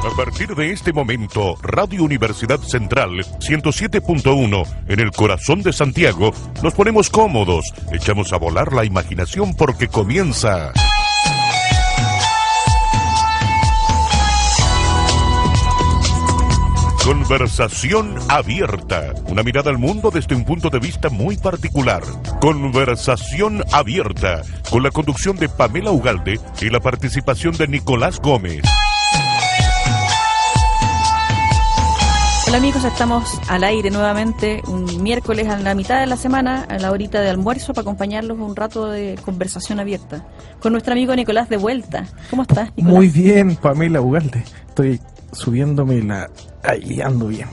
A partir de este momento, Radio Universidad Central 107.1, en el corazón de Santiago, nos ponemos cómodos, echamos a volar la imaginación porque comienza... Conversación abierta, una mirada al mundo desde un punto de vista muy particular. Conversación abierta, con la conducción de Pamela Ugalde y la participación de Nicolás Gómez. Hola amigos, estamos al aire nuevamente un miércoles a la mitad de la semana, a la horita de almuerzo, para acompañarlos un rato de conversación abierta con nuestro amigo Nicolás de vuelta. ¿Cómo estás, Nicolás? Muy bien, Pamela Ugalde. Estoy subiéndome ahí ando bien,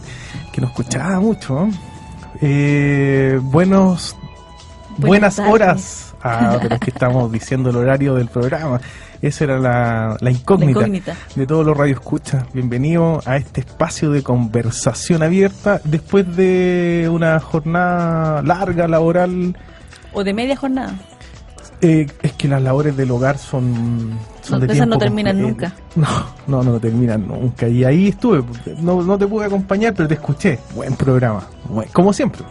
que no escuchaba mucho, ¿no? Buenas horas. Pero es que estamos diciendo el horario del programa. Esa era la incógnita de todos los radioescuchas. Bienvenido a este espacio de conversación abierta después de una jornada larga laboral. O de media jornada. Es que las labores del hogar son de esas no terminan nunca. No terminan nunca. Y ahí estuve. No te pude acompañar, pero te escuché. Buen programa. Como siempre.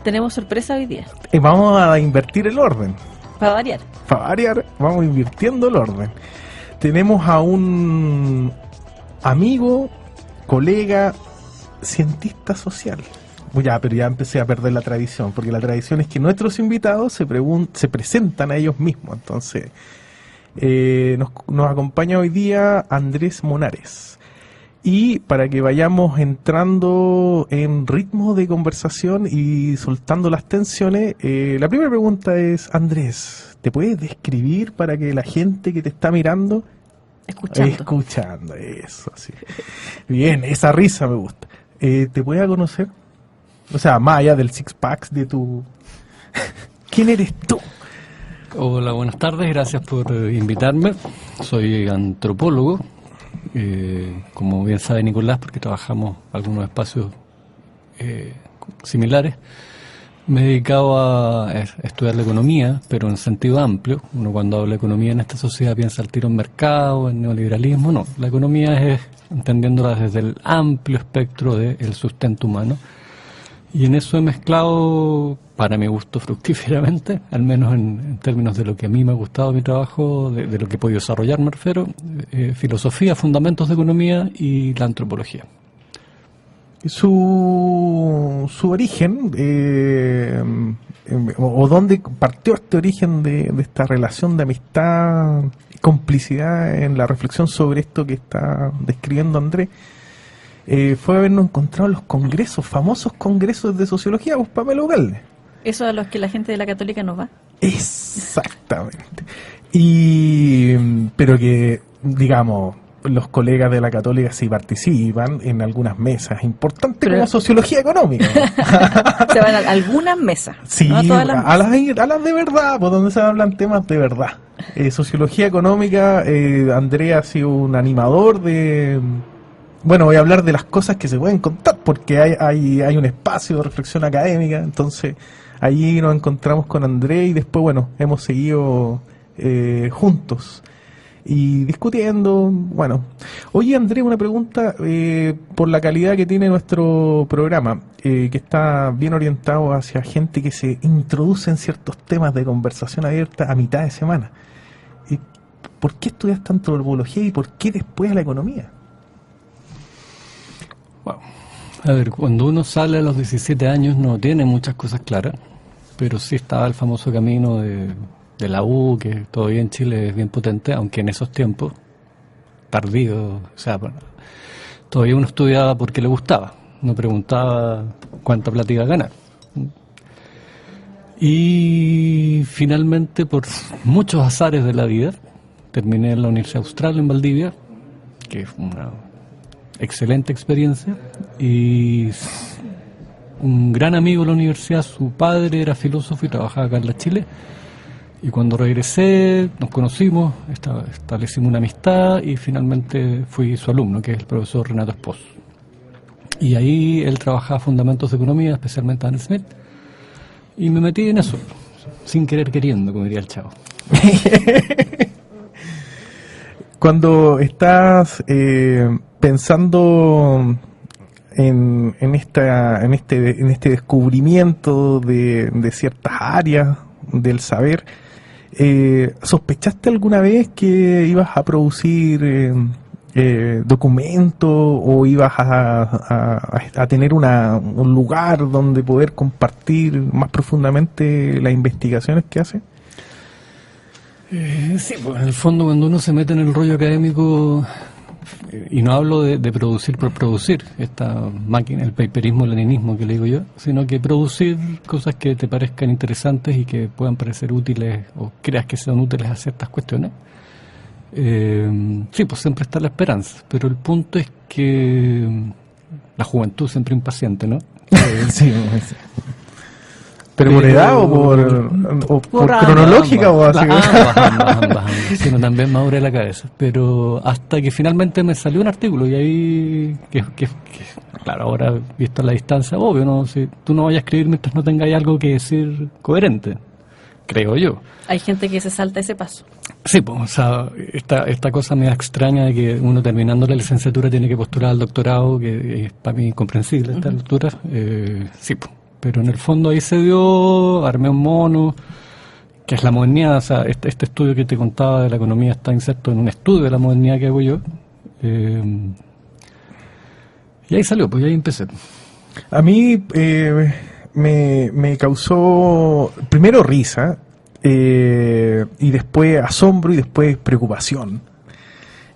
Tenemos sorpresa hoy día. Vamos a invertir el orden. Para variar, vamos invirtiendo el orden. Tenemos a un amigo, colega, cientista social. Pero ya empecé a perder la tradición, porque la tradición es que nuestros invitados se presentan a ellos mismos. Entonces, nos acompaña hoy día Andrés Monares. Y para que vayamos entrando en ritmo de conversación y soltando las tensiones, la primera pregunta es, Andrés, ¿te puedes describir para que la gente que te está mirando... Escuchando, eso, sí. Bien, esa risa me gusta. ¿Te pueda conocer? O sea, más allá del six packs de tu... ¿Quién eres tú? Hola, buenas tardes, gracias por invitarme. Soy antropólogo. Como bien sabe Nicolás, porque trabajamos algunos espacios similares, me he dedicado a estudiar la economía, pero en sentido amplio. Uno cuando habla de economía en esta sociedad piensa al tiro en mercado, en neoliberalismo. No, la economía es entendiéndola desde el amplio espectro del sustento humano, y en eso he mezclado, para mi gusto, fructíferamente, al menos en términos de lo que a mí me ha gustado mi trabajo, de lo que he podido desarrollar, me refiero, filosofía, fundamentos de economía y la antropología. Su origen, o dónde partió este origen de esta relación de amistad y complicidad en la reflexión sobre esto que está describiendo Andrés, fue habernos encontrado en los congresos, famosos congresos de sociología, pues, Pamela Ugalde. Eso a los que la gente de la Católica nos va. Exactamente. Pero que, digamos, los colegas de la Católica sí participan en algunas mesas importantes, como sociología económica. Se van a algunas mesas. Sí, no a todas las mesas. A las de verdad, pues donde se hablan temas de verdad. Sociología económica, Andrea ha sido un animador de... Bueno, voy a hablar de las cosas que se pueden contar, porque hay un espacio de reflexión académica. Entonces allí nos encontramos con Andrés y después, bueno, hemos seguido juntos y discutiendo. Bueno, oye, Andrés, una pregunta por la calidad que tiene nuestro programa, que está bien orientado hacia gente que se introduce en ciertos temas de conversación abierta a mitad de semana. ¿Por qué estudiaste antropología y por qué después la economía? Wow. A ver, cuando uno sale a los 17 años no tiene muchas cosas claras, pero sí estaba el famoso camino de la U, que todavía en Chile es bien potente, aunque en esos tiempos, tardío, o sea, bueno, todavía uno estudiaba porque le gustaba, no preguntaba cuánta plata iba a ganar. Y finalmente, por muchos azares de la vida, terminé en la Universidad Austral en Valdivia, que fue una excelente experiencia, y un gran amigo de la universidad, su padre era filósofo y trabajaba acá en la Chile, y cuando regresé nos conocimos, establecimos una amistad y finalmente fui su alumno, que es el profesor Renato Espos, y ahí él trabajaba fundamentos de economía, especialmente Adam Smith, y me metí en eso, sin querer queriendo, como diría el chavo. Cuando estás pensando en este descubrimiento de ciertas áreas del saber, ¿sospechaste alguna vez que ibas a producir documentos o ibas a tener un lugar donde poder compartir más profundamente las investigaciones que haces? Sí, pues en el fondo cuando uno se mete en el rollo académico, y no hablo de producir por producir, esta máquina, el paperismo, el leninismo que le digo yo, sino que producir cosas que te parezcan interesantes y que puedan parecer útiles o creas que sean útiles a ciertas cuestiones. Sí, pues siempre está la esperanza, pero el punto es que la juventud siempre impaciente, ¿no? Sí, sí. ¿Pero por edad o por cronológica o así? Ambas, sino también maduré la cabeza. Pero hasta que finalmente me salió un artículo y ahí, claro, ahora visto a la distancia, obvio, ¿no? Si tú no vayas a escribir mientras no tengas algo que decir coherente, creo yo. Hay gente que se salta ese paso. Sí, pues, o sea, esta cosa medio extraña de que uno terminando la licenciatura tiene que postular al doctorado, que es para mí incomprensible esta altura. Sí, pues. Pero en el fondo ahí se dio, armé un mono, que es la modernidad. O sea, este estudio que te contaba de la economía está inserto en un estudio de la modernidad que hago yo. Y ahí salió, pues y ahí empecé. A mí me causó primero risa, y después asombro y después preocupación.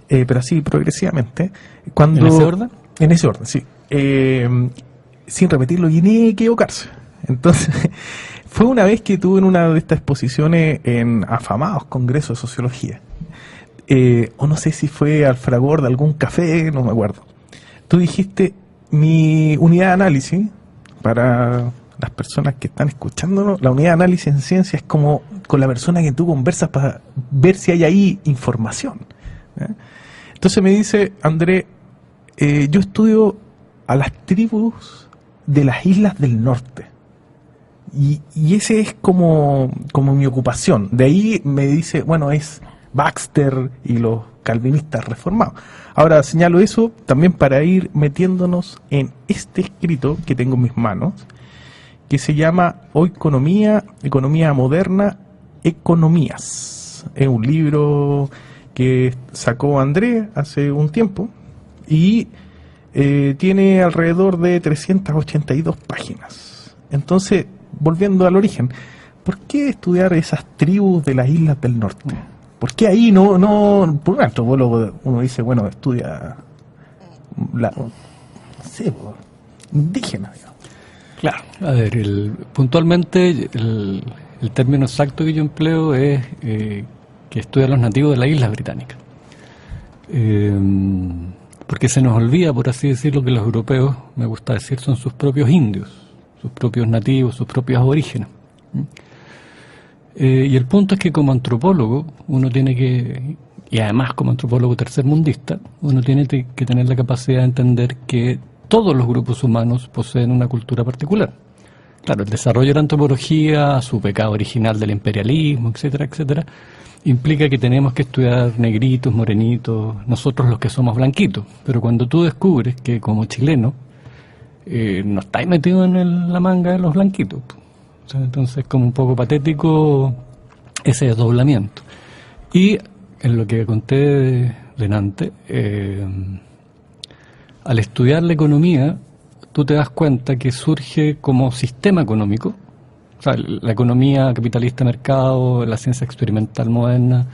Pero así progresivamente. ¿En ese orden? En ese orden, sí. Sin repetirlo y ni equivocarse. Entonces, fue una vez que tuve en una de estas exposiciones en afamados congresos de sociología, o no sé si fue al fragor de algún café, no me acuerdo. Tú dijiste, mi unidad de análisis, para las personas que están escuchándonos, la unidad de análisis en ciencia es como con la persona que tú conversas para ver si hay ahí información. Entonces me dice, André, yo estudio a las tribus de las islas del norte. Y ese es como mi ocupación. De ahí me dice, bueno, es Baxter y los calvinistas reformados. Ahora señalo eso también para ir metiéndonos en este escrito que tengo en mis manos, que se llama Oikonomía, Economía Moderna, Economías. Es un libro que sacó André hace un tiempo y tiene alrededor de 382 páginas. Entonces, volviendo al origen, ¿por qué estudiar esas tribus de las islas del norte? ¿Por qué ahí no por un antropólogo uno dice, bueno, estudia indígena, digamos? Claro, a ver, puntualmente el término exacto que yo empleo es que estudia a los nativos de las islas británicas. Porque se nos olvida, por así decirlo, que los europeos, me gusta decir, son sus propios indios, sus propios nativos, sus propios aborígenes. Y el punto es que como antropólogo, uno tiene que, y además como antropólogo tercermundista, uno tiene que tener la capacidad de entender que todos los grupos humanos poseen una cultura particular. Claro, el desarrollo de la antropología, su pecado original del imperialismo, etcétera, etcétera, implica que tenemos que estudiar negritos, morenitos, nosotros los que somos blanquitos. Pero cuando tú descubres que como chileno no estáis metido en la manga de los blanquitos, o sea, entonces como un poco patético ese desdoblamiento. Y en lo que conté delante, al estudiar la economía, tú te das cuenta que surge como sistema económico. O sea, la economía capitalista de mercado, la ciencia experimental moderna,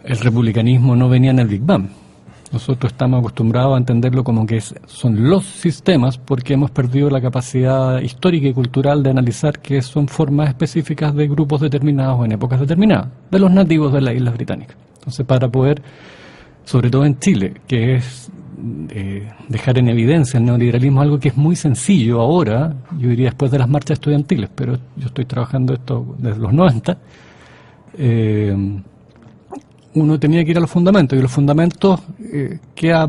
el republicanismo no venía en el Big Bang. Nosotros estamos acostumbrados a entenderlo como que son los sistemas porque hemos perdido la capacidad histórica y cultural de analizar que son formas específicas de grupos determinados en épocas determinadas, de los nativos de las Islas Británicas. Entonces, para poder, sobre todo en Chile, que es dejar en evidencia el neoliberalismo, algo que es muy sencillo ahora, yo diría después de las marchas estudiantiles, pero yo estoy trabajando esto desde los 90, uno tenía que ir a los fundamentos, y los fundamentos queda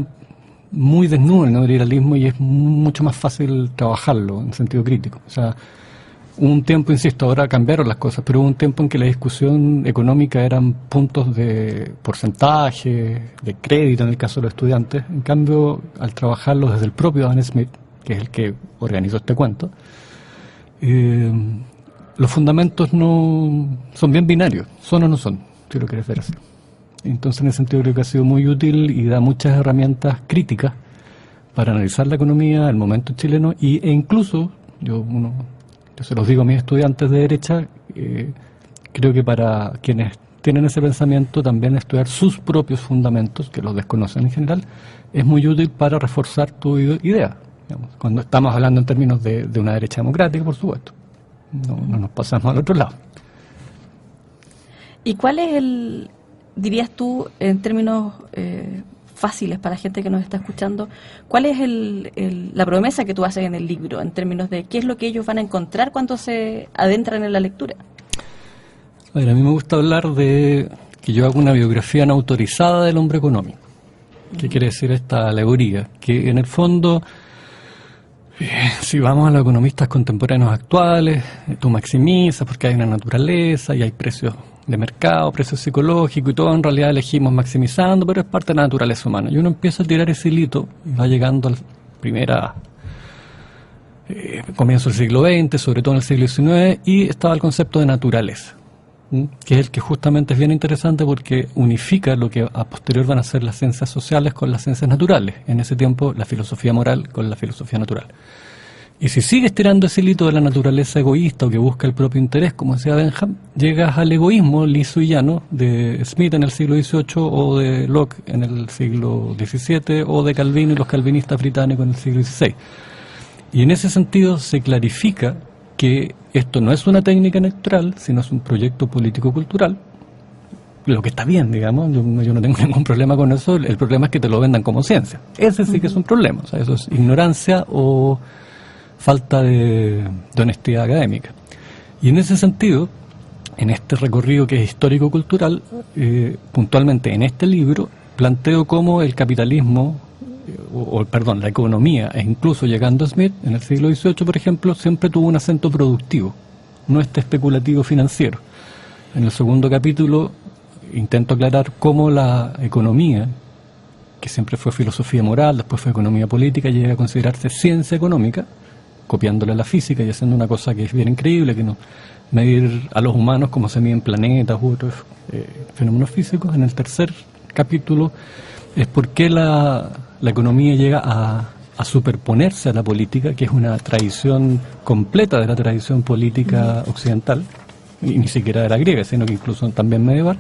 muy desnudo el neoliberalismo y es mucho más fácil trabajarlo en sentido crítico. O sea, Hubo un tiempo, insisto, ahora cambiaron las cosas, pero hubo un tiempo en que la discusión económica eran puntos de porcentaje, de crédito en el caso de los estudiantes. En cambio, al trabajarlo desde el propio Adam Smith, que es el que organizó este cuento, los fundamentos no son bien binarios, son o no son, si lo quieres ver así. Entonces, en ese sentido, creo que ha sido muy útil y da muchas herramientas críticas para analizar la economía, el momento chileno, e incluso, yo se los digo a mis estudiantes de derecha, creo que para quienes tienen ese pensamiento, también estudiar sus propios fundamentos, que los desconocen en general, es muy útil para reforzar tu idea. Digamos, cuando estamos hablando en términos de una derecha democrática, por supuesto. No nos pasamos al otro lado. ¿Y cuál es dirías tú, en términos fáciles para la gente que nos está escuchando, cuál es la promesa que tú haces en el libro, en términos de qué es lo que ellos van a encontrar cuando se adentran en la lectura? A ver, a mí me gusta hablar de que yo hago una biografía no autorizada del hombre económico. ¿Qué quiere decir esta alegoría? Que en el fondo, si vamos a los economistas contemporáneos actuales, tú maximizas porque hay una naturaleza y hay precios de mercado, precios psicológicos y todo, en realidad elegimos maximizando, pero es parte de la naturaleza humana. Y uno empieza a tirar ese hilito y va llegando al comienzo del siglo XX, sobre todo en el siglo XIX, y estaba el concepto de naturaleza, que es el que justamente es bien interesante porque unifica lo que a posterior van a ser las ciencias sociales con las ciencias naturales. En ese tiempo, la filosofía moral con la filosofía natural. Y si sigues tirando ese hilito de la naturaleza egoísta o que busca el propio interés, como decía Benham, llegas al egoísmo liso y llano de Smith en el siglo XVIII o de Locke en el siglo XVII o de Calvino y los calvinistas británicos en el siglo XVI. Y en ese sentido se clarifica que esto no es una técnica neutral, sino es un proyecto político-cultural, lo que está bien, digamos, yo no tengo ningún problema con eso, el problema es que te lo vendan como ciencia. Ese sí que es un problema, o sea, eso es ignorancia o falta de honestidad académica. Y en ese sentido, en este recorrido que es histórico-cultural, puntualmente en este libro, planteo cómo el capitalismo, la economía, e incluso llegando a Smith, en el siglo XVIII, por ejemplo, siempre tuvo un acento productivo, no este especulativo financiero. En el segundo capítulo intento aclarar cómo la economía, que siempre fue filosofía moral, después fue economía política, llega a considerarse ciencia económica, copiándole a la física y haciendo una cosa que es bien increíble, que no medir a los humanos como se miden planetas u otros fenómenos físicos. En el tercer capítulo es por qué la economía llega a superponerse a la política, que es una tradición completa de la tradición política occidental, y ni siquiera de la griega, sino que incluso también medieval.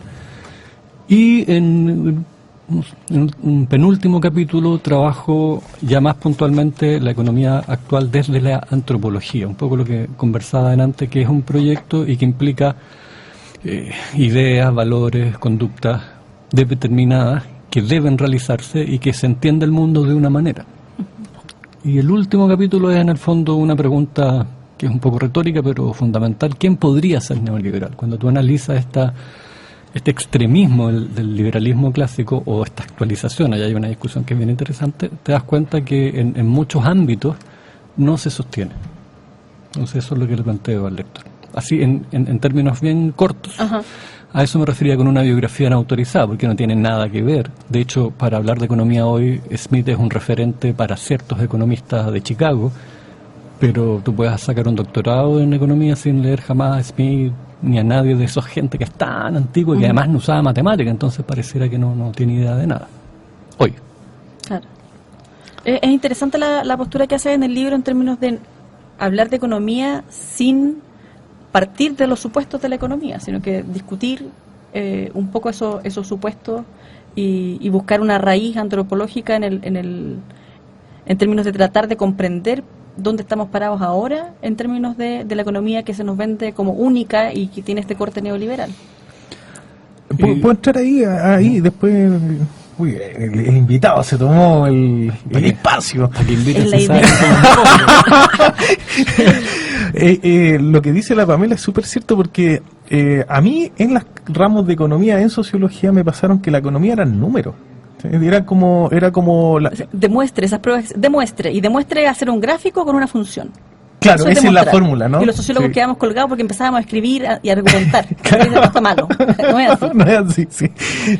Y en un penúltimo capítulo trabajo ya más puntualmente la economía actual desde la antropología, un poco lo que conversaba adelante, que es un proyecto y que implica ideas, valores, conductas determinadas que deben realizarse y que se entiende el mundo de una manera. Y el último capítulo es en el fondo una pregunta que es un poco retórica pero fundamental: ¿quién podría ser neoliberal? Cuando tú analizas este extremismo del liberalismo clásico o esta actualización, allá hay una discusión que es bien interesante, te das cuenta que en muchos ámbitos no se sostiene. Entonces eso es lo que le planteo al lector. Así, en términos bien cortos. Ajá. A eso me refería con una biografía no autorizada, porque no tiene nada que ver. De hecho, para hablar de economía hoy, Smith es un referente para ciertos economistas de Chicago, pero tú puedes sacar un doctorado en economía sin leer jamás a Smith ni a nadie de esa gente que es tan antigua y que además no usaba matemática, entonces pareciera que no tiene idea de nada. Hoy. Claro. Es interesante la postura que hace en el libro en términos de hablar de economía sin partir de los supuestos de la economía, sino que discutir un poco esos supuestos y buscar una raíz antropológica en términos de tratar de comprender dónde estamos parados ahora en términos de la economía que se nos vende como única y que tiene este corte neoliberal. ¿Puedo entrar ahí después? Uy, el invitado se tomó el espacio. Es la idea. Lo que dice la Pamela es súper cierto, porque a mí en los ramos de economía, en sociología, me pasaron que la economía eran números. Era como Demuestre esas pruebas, demuestre hacer un gráfico con una función. Claro, Eso esa es la demostrar. fórmula, ¿no? Y los sociólogos Sí. quedamos colgados porque empezábamos a escribir y a argumentar. Esto está malo. No es así. No es así, sí.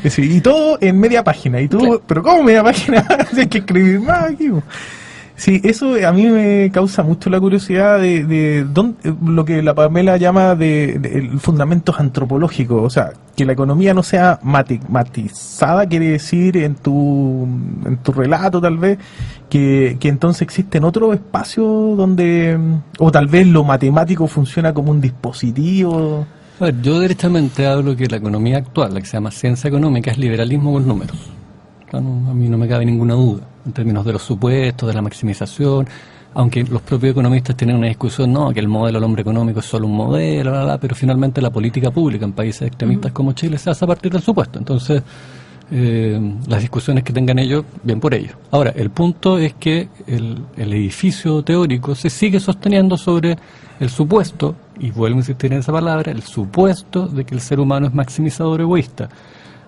Sí, y todo en media página. Y tú, Claro. pero ¿cómo media página? Hay que escribir más aquí. Sí, eso a mí me causa mucho la curiosidad de lo que la Pamela llama de fundamentos antropológicos. O sea, que la economía no sea matizada, quiere decir en tu relato tal vez, que entonces existen otros espacios donde, o tal vez lo matemático funciona como un dispositivo. A ver, yo directamente hablo que la economía actual, la que se llama ciencia económica, es liberalismo con números. O sea, a mí no me cabe ninguna duda, en términos de los supuestos, de la maximización, aunque los propios economistas tienen una discusión, no, que el modelo del hombre económico es solo un modelo, pero finalmente la política pública en países extremistas como Chile se hace a partir del supuesto. Entonces, las discusiones que tengan ellos, bien por ellos. Ahora, el punto es que el edificio teórico se sigue sosteniendo sobre el supuesto, y vuelvo a insistir en esa palabra, el supuesto de que el ser humano es maximizador egoísta.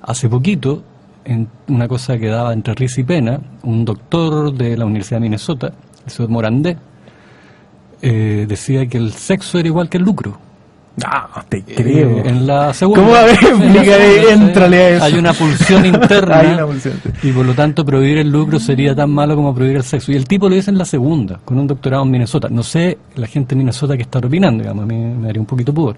Hace poquito, en una cosa que daba entre risa y pena, un doctor de la Universidad de Minnesota, el señor Morandé, decía que el sexo era igual que el lucro. No, te creo. En la segunda. ¿Cómo? A ver, explícale, éntrale a eso. Hay una pulsión interna. Hay una pulsión. Y por lo tanto prohibir el lucro sería tan malo como prohibir el sexo. Y el tipo lo dice en la segunda, con un doctorado en Minnesota. No sé la gente en Minnesota que está opinando, digamos, a mí me daría un poquito pudor.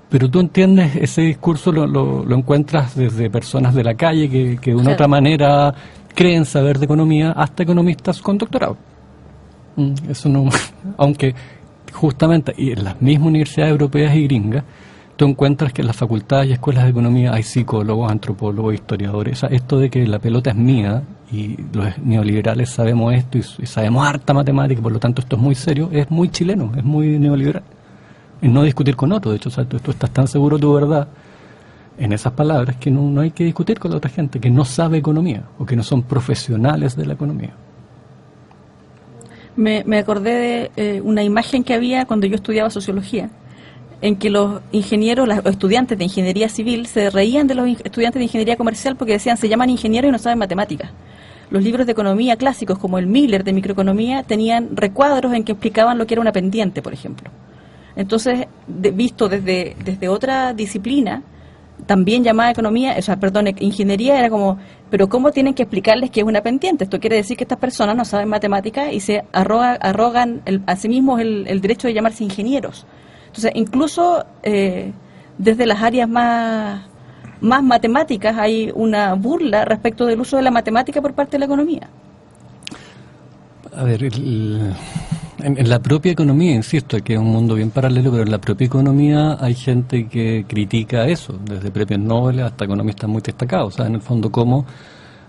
Pero tú entiendes, ese discurso lo encuentras desde personas de la calle que de una otra manera creen saber de economía, hasta economistas con doctorado. Eso no, aunque justamente, y en las mismas universidades europeas y gringas, tú encuentras que en las facultades y escuelas de economía hay psicólogos, antropólogos, historiadores. O sea, esto de que la pelota es mía y los neoliberales sabemos esto y sabemos harta matemática, por lo tanto esto es muy serio, es muy chileno, es muy neoliberal. Y no discutir con otro, de hecho, o sea, tú estás tan seguro de tu verdad en esas palabras que no hay que discutir con la otra gente que no sabe economía o que no son profesionales de la economía. Me acordé de una imagen que había cuando yo estudiaba sociología, en que los ingenieros, los estudiantes de ingeniería civil se reían de los estudiantes de ingeniería comercial porque decían se llaman ingenieros y no saben matemáticas. Los libros de economía clásicos como el Miller de microeconomía tenían recuadros en que explicaban lo que era una pendiente, por ejemplo. Entonces, visto desde otra disciplina, también llamada economía, o sea, perdón, ingeniería, era como, pero ¿cómo tienen que explicarles qué es una pendiente? Esto quiere decir que estas personas no saben matemáticas y se arrogan a sí mismos el derecho de llamarse ingenieros. Entonces, incluso desde las áreas más matemáticas hay una burla respecto del uso de la matemática por parte de la economía. A ver, en la propia economía, insisto, que es un mundo bien paralelo, pero en la propia economía hay gente que critica eso, desde premios Nobel hasta economistas muy destacados. O sea, en el fondo, cómo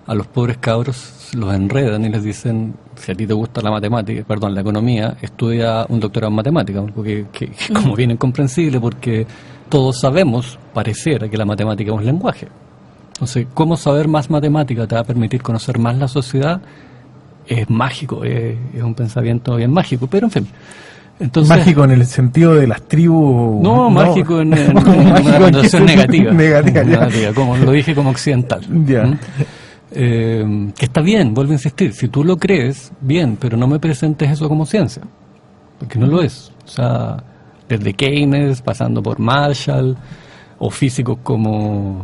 a los pobres cabros los enredan y les dicen, si a ti te gusta la matemática, perdón, la economía, estudia un doctorado en matemática, porque que como bien incomprensible, porque todos sabemos, pareciera, que la matemática es un lenguaje. Entonces, ¿cómo saber más matemática te va a permitir conocer más la sociedad? Es mágico, es un pensamiento bien mágico, pero en fin. Entonces, mágico en el sentido de las tribus. No, mágico en mágico una connotación negativa. Negativa, como lo dije como occidental. Ya. Que está bien, vuelvo a insistir, si tú lo crees, bien, pero no me presentes eso como ciencia, porque no lo es. O sea, desde Keynes, pasando por Marshall, o físicos como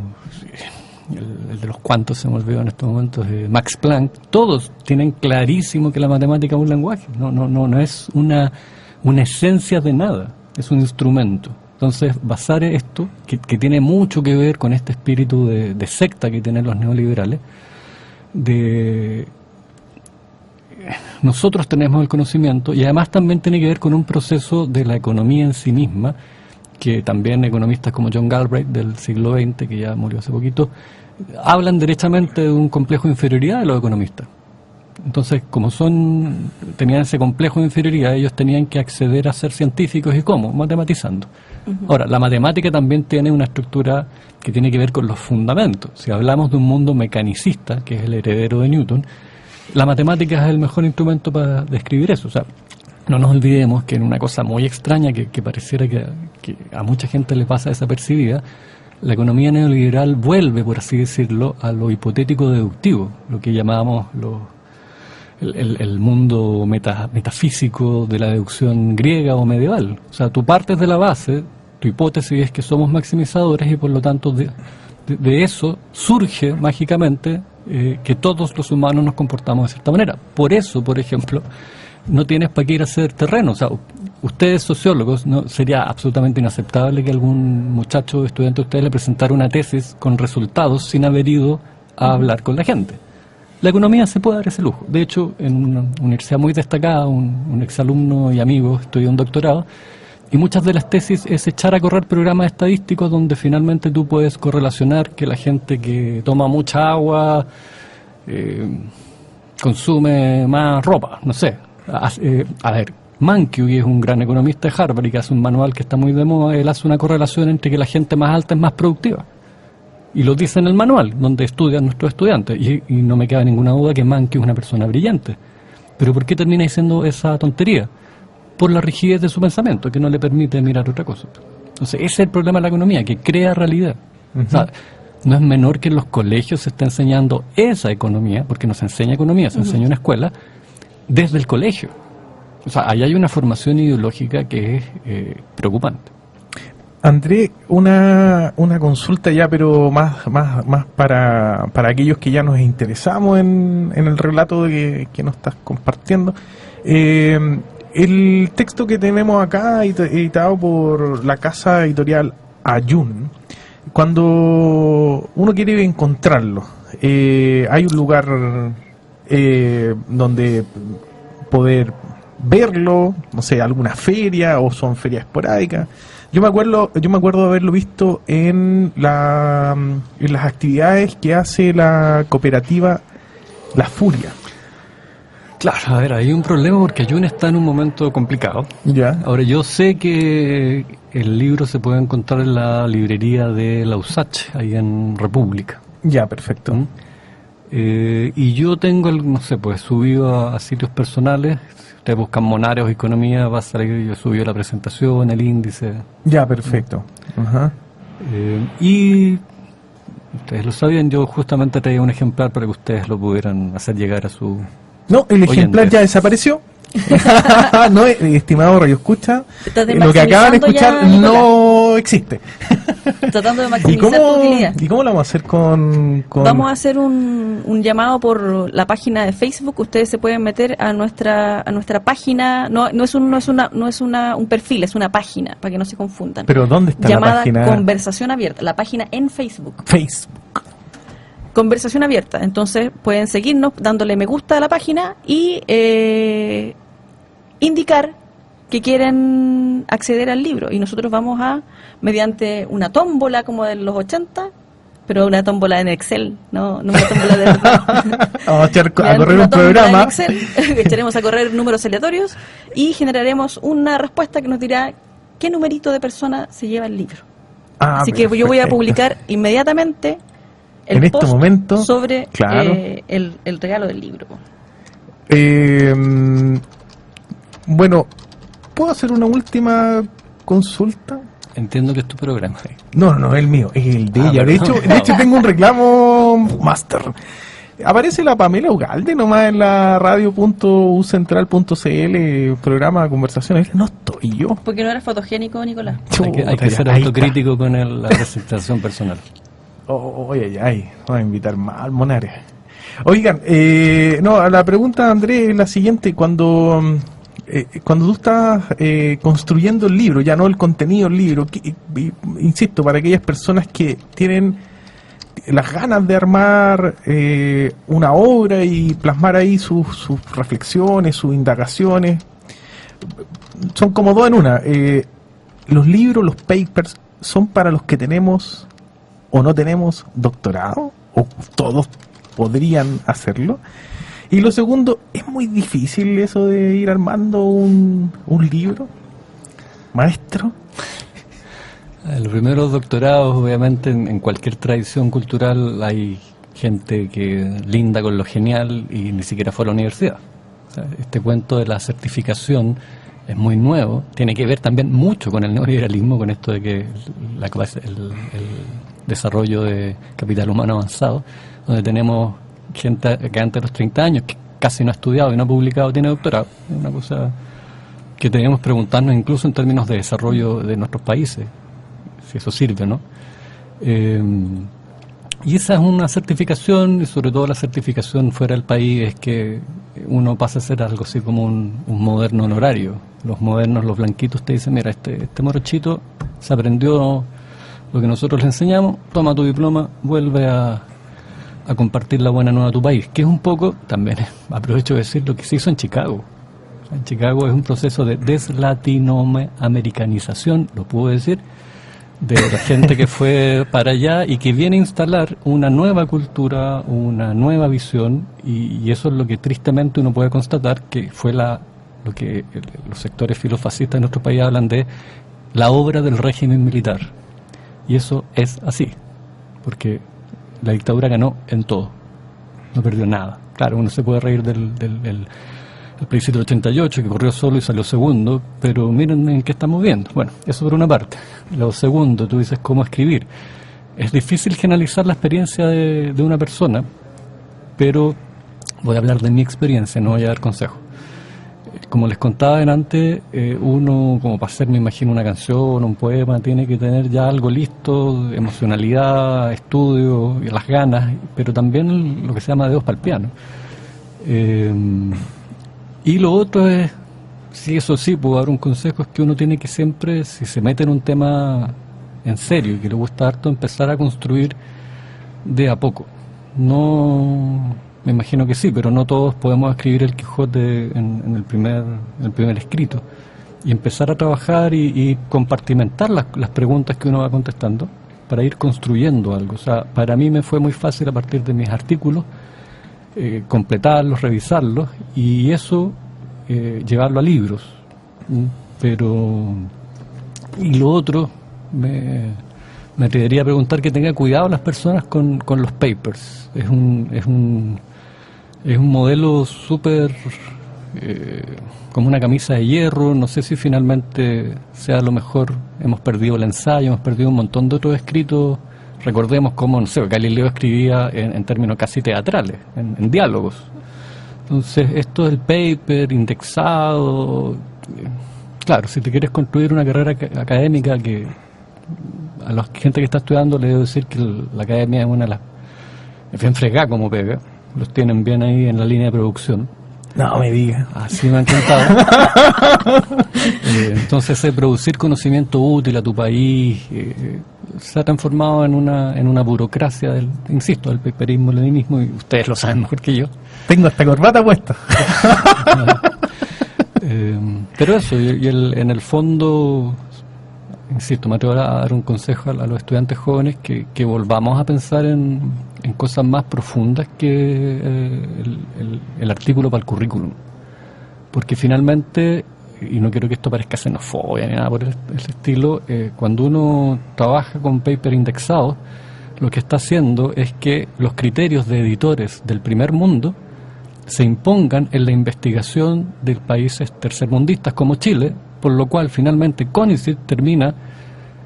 el de los cuantos se me olvidó en estos momentos, Max Planck, todos tienen clarísimo que la matemática es un lenguaje, no es una esencia de nada, es un instrumento. Entonces, basar esto, que tiene mucho que ver con este espíritu de secta que tienen los neoliberales, nosotros tenemos el conocimiento y además también tiene que ver con un proceso de la economía en sí misma, que también economistas como John Galbraith del siglo XX, que ya murió hace poquito, hablan derechamente de un complejo de inferioridad de los economistas. Entonces, como tenían ese complejo de inferioridad, ellos tenían que acceder a ser científicos. ¿Y cómo? Matematizando. Ahora, la matemática también tiene una estructura que tiene que ver con los fundamentos. Si hablamos de un mundo mecanicista, que es el heredero de Newton, la matemática es el mejor instrumento para describir eso. O sea, no nos olvidemos que en una cosa muy extraña que pareciera que a mucha gente le pasa desapercibida, la economía neoliberal vuelve, por así decirlo, a lo hipotético deductivo, lo que llamábamos el mundo metafísico de la deducción griega o medieval. O sea, tú partes de la base, tu hipótesis es que somos maximizadores y por lo tanto de eso surge mágicamente que todos los humanos nos comportamos de cierta manera. Por eso, por ejemplo, no tienes para qué ir a hacer terreno. O sea, ustedes sociólogos, no sería absolutamente inaceptable que algún muchacho estudiante de ustedes le presentara una tesis con resultados sin haber ido a hablar con la gente. La economía se puede dar ese lujo. De hecho, en una universidad muy destacada, un exalumno y amigo estudió un doctorado, y muchas de las tesis es echar a correr programas estadísticos donde finalmente tú puedes correlacionar que la gente que toma mucha agua consume más ropa, no sé. A ver, Mankiw, que es un gran economista de Harvard y que hace un manual que está muy de moda, él hace una correlación entre que la gente más alta es más productiva. Y lo dice en el manual, donde estudian nuestros estudiantes. Y no me queda ninguna duda que Mankiw es una persona brillante. Pero ¿por qué termina diciendo esa tontería? Por la rigidez de su pensamiento, que no le permite mirar otra cosa. Entonces, ese es el problema de la economía, que crea realidad. O sea, no es menor que en los colegios se esté enseñando esa economía, porque no se enseña economía, se enseña en una escuela, desde el colegio. O sea, ahí hay una formación ideológica que es preocupante. André, una consulta ya, pero más para aquellos que ya nos interesamos en el relato que nos estás compartiendo. El texto que tenemos acá, editado por la casa editorial Ayun, cuando uno quiere encontrarlo, hay un lugar donde poder verlo, no sé, alguna feria o son ferias esporádicas. Yo me acuerdo de haberlo visto en las actividades que hace la cooperativa La Furia. Claro, a ver, hay un problema porque Ayun está en un momento complicado. Ya. Ahora, yo sé que el libro se puede encontrar en la librería de la USACH, ahí en República. Ya, perfecto. Y yo tengo, no sé, pues subido a sitios personales. Si ustedes buscan Monarios Economía, va a salir, yo subí la presentación, el índice. Ya, perfecto. Ajá. Y ustedes lo sabían, yo justamente traía un ejemplar para que ustedes lo pudieran hacer llegar a su... No, el ejemplar oyentes. ya desapareció. No, estimado Radio Escucha, Estás lo que acaban de escuchar ya, no existe. Tratando de maximizar tu utilidad. ¿Y cómo lo vamos a hacer con...? Vamos a hacer un llamado por la página de Facebook. Ustedes se pueden meter a nuestra página. No es un perfil, es una página, para que no se confundan. ¿Pero dónde está la llamada página? Conversación Abierta, la página en Facebook. Facebook. Conversación Abierta. Entonces pueden seguirnos dándole me gusta a la página y indicar que quieren acceder al libro. Y nosotros vamos a, mediante una tómbola como de los 80, pero una tómbola en Excel, no una tómbola de verdad. Vamos a echar a Mediante correr una un tómbola programa. en Excel, echaremos a correr números aleatorios y generaremos una respuesta que nos dirá qué numerito de persona se lleva el libro. Así que yo voy a perfecto. publicar inmediatamente el En este post momento, sobre claro. el regalo del libro. Bueno, ¿puedo hacer una última consulta? Entiendo que es tu programa. No, el mío, es el de Ah, ella. perdón. De hecho tengo un reclamo master. Aparece la Pamela Ugalde nomás en la radio.ucentral.cl, programa de conversaciones. No estoy yo. Porque no eres fotogénico, Nicolás. Hay que ser Ahí está. autocrítico con la presentación personal. Ay, vamos a invitar más al Monares. Oigan, no, la pregunta, Andrés, es la siguiente. Cuando tú estás construyendo el libro, ya no el contenido del libro, insisto, para aquellas personas que tienen las ganas de armar una obra y plasmar ahí sus reflexiones, sus indagaciones, son como dos en una. Los libros, los papers, son para los que tenemos o no tenemos doctorado, o todos podrían hacerlo. Y lo segundo, ¿es muy difícil eso de ir armando un libro? Maestro. Los primeros doctorados, obviamente, en cualquier tradición cultural hay gente que linda con lo genial y ni siquiera fue a la universidad. O sea, este cuento de la certificación es muy nuevo, tiene que ver también mucho con el neoliberalismo, con esto de que el desarrollo de capital humano avanzado, donde tenemos gente que antes de los 30 años, que casi no ha estudiado y no ha publicado tiene doctorado. Es una cosa que debemos preguntarnos incluso en términos de desarrollo de nuestros países, si eso sirve, ¿no? Y esa es una certificación, y sobre todo la certificación fuera del país, es que uno pasa a ser algo así como un moderno honorario. Los modernos, los blanquitos, te dicen, mira, este morochito se aprendió lo que nosotros le enseñamos, toma tu diploma, vuelve a compartir la buena nueva a tu país, que es un poco, también aprovecho de decir, lo que se hizo en Chicago. En Chicago es un proceso de deslatinoamericanización, lo puedo decir, de la gente que fue para allá y que viene a instalar una nueva cultura, una nueva visión, y eso es lo que tristemente uno puede constatar que fue lo que los sectores filofascistas de nuestro país hablan de la obra del régimen militar. Y eso es así, porque la dictadura ganó en todo, no perdió nada. Claro, uno se puede reír del plebiscito del 88, que corrió solo y salió segundo, pero miren en qué estamos viendo. Bueno, eso por una parte. Lo segundo, tú dices cómo escribir. Es difícil generalizar la experiencia de una persona, pero voy a hablar de mi experiencia, no voy a dar consejos. Como les contaba antes, uno, como para hacer, me imagino, una canción, un poema, tiene que tener ya algo listo, emocionalidad, estudio, y las ganas, pero también lo que se llama dedos para el piano. Y lo otro es, sí, eso sí, puedo dar un consejo, es que uno tiene que siempre, si se mete en un tema en serio y que le gusta harto, empezar a construir de a poco. No, me imagino que sí, pero no todos podemos escribir el Quijote en el primer escrito. Y empezar a trabajar y compartimentar las preguntas que uno va contestando para ir construyendo algo. O sea, para mí me fue muy fácil a partir de mis artículos completarlos, revisarlos y eso llevarlo a libros. Pero y lo otro me atrevería a preguntar que tenga cuidado las personas con los papers. Es un modelo súper como una camisa de hierro. No sé si finalmente sea lo mejor. Hemos perdido el ensayo, hemos perdido un montón de otros escritos. Recordemos cómo, no sé, Galileo escribía en términos casi teatrales, en diálogos. Entonces, esto del paper indexado, claro, si te quieres construir una carrera académica, que a la gente que está estudiando le debo decir que la academia es una de las... Es bien fregada como pega, los tienen bien ahí en la línea de producción. No me digas. Así me han contado. Entonces, producir conocimiento útil a tu país se ha transformado en una burocracia insisto, del paperismo, leninismo, y ustedes lo saben mejor que yo. Tengo esta corbata puesta. Pero eso, en el fondo, insisto, me atrevo a dar un consejo a los estudiantes jóvenes que volvamos a pensar en cosas más profundas que el artículo para el currículum. Porque finalmente, y no quiero que esto parezca xenofobia ni nada por el estilo, cuando uno trabaja con paper indexados, lo que está haciendo es que los criterios de editores del primer mundo se impongan en la investigación de países tercermundistas como Chile, por lo cual finalmente CONICET termina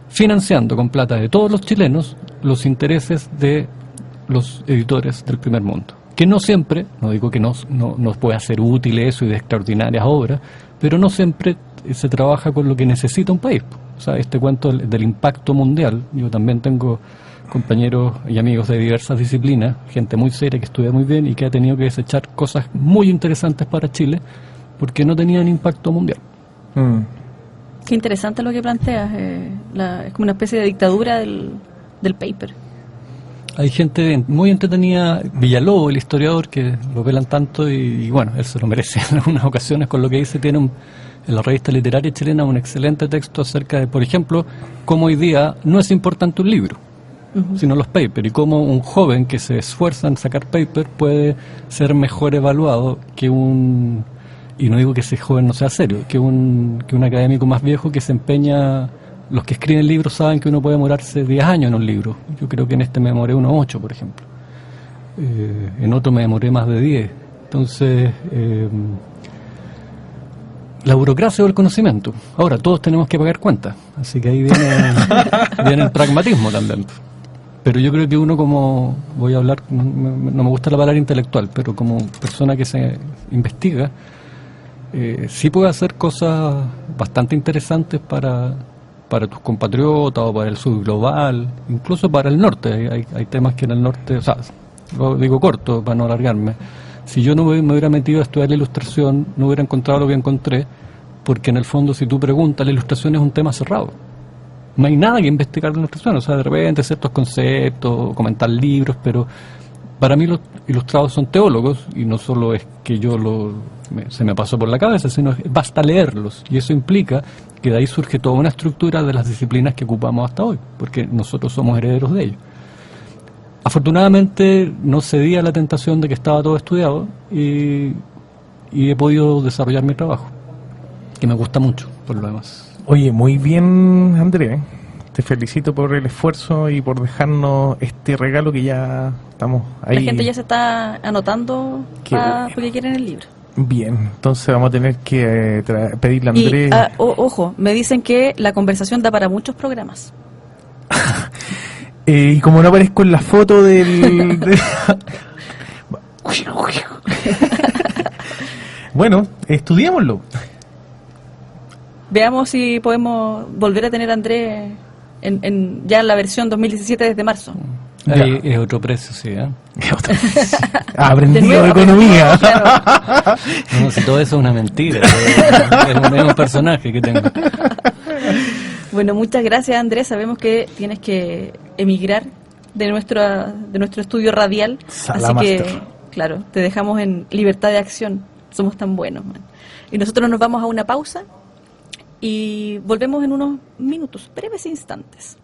financiando con plata de todos los chilenos los intereses de los editores del primer mundo. Que no siempre, no digo que no pueda ser útil eso y de extraordinarias obras, pero no siempre se trabaja con lo que necesita un país. O sea, este cuento del impacto mundial, yo también tengo compañeros y amigos de diversas disciplinas, gente muy seria que estudia muy bien y que ha tenido que desechar cosas muy interesantes para Chile porque no tenían impacto mundial. Qué interesante lo que planteas, es como una especie de dictadura del paper. Hay gente muy entretenida, Villalobos, el historiador, que lo velan tanto y bueno, él se lo merece en algunas ocasiones con lo que dice. Tiene en la revista literaria chilena un excelente texto acerca de, por ejemplo, cómo hoy día no es importante un libro, sino los papers, y cómo un joven que se esfuerza en sacar papers puede ser mejor evaluado que y no digo que ese joven no sea serio, que un académico más viejo que se empeña. Los que escriben libros saben que uno puede demorarse 10 años en un libro. Yo creo que en este me demoré unos 8, por ejemplo. En otro me demoré más de 10. Entonces, la burocracia o el conocimiento. Ahora, todos tenemos que pagar cuentas. Así que ahí viene el pragmatismo también. Pero yo creo que uno como, voy a hablar, no me gusta la palabra intelectual, pero como persona que se investiga, sí puede hacer cosas bastante interesantes para tus compatriotas o para el sur global, incluso para el norte. Hay temas que en el norte, o sea, lo digo corto para no alargarme. Si yo no me hubiera metido a estudiar la ilustración, no hubiera encontrado lo que encontré, porque en el fondo, si tú preguntas, la ilustración es un tema cerrado. No hay nada que investigar en la ilustración, o sea, de repente ciertos conceptos, comentar libros, pero para mí los ilustrados son teólogos, y no solo es que se me pasó por la cabeza, sino basta leerlos, y eso implica que de ahí surge toda una estructura de las disciplinas que ocupamos hasta hoy, porque nosotros somos herederos de ellos. Afortunadamente no cedí a la tentación de que estaba todo estudiado, y he podido desarrollar mi trabajo, que me gusta mucho, por lo demás. Oye, muy bien, Andrea. Te felicito por el esfuerzo y por dejarnos este regalo que ya estamos ahí. La gente ya se está anotando porque quieren el libro. Bien, entonces vamos a tener que pedirle a Andrés. Y, ojo, me dicen que la conversación da para muchos programas. Y como no aparezco en la foto Bueno, estudiémoslo. Veamos si podemos volver a tener a Andrés ya en la versión 2017 desde marzo. Ahí es otro precio, sí, ¿eh? Aprendido de economía. Claro. No, si todo eso es una mentira, es un personaje que tengo. Bueno, muchas gracias, Andrés. Sabemos que tienes que emigrar de nuestro estudio radial, así que, claro, te dejamos en libertad de acción. Somos tan buenos, man. Y nosotros nos vamos a una pausa y volvemos en unos minutos, breves instantes.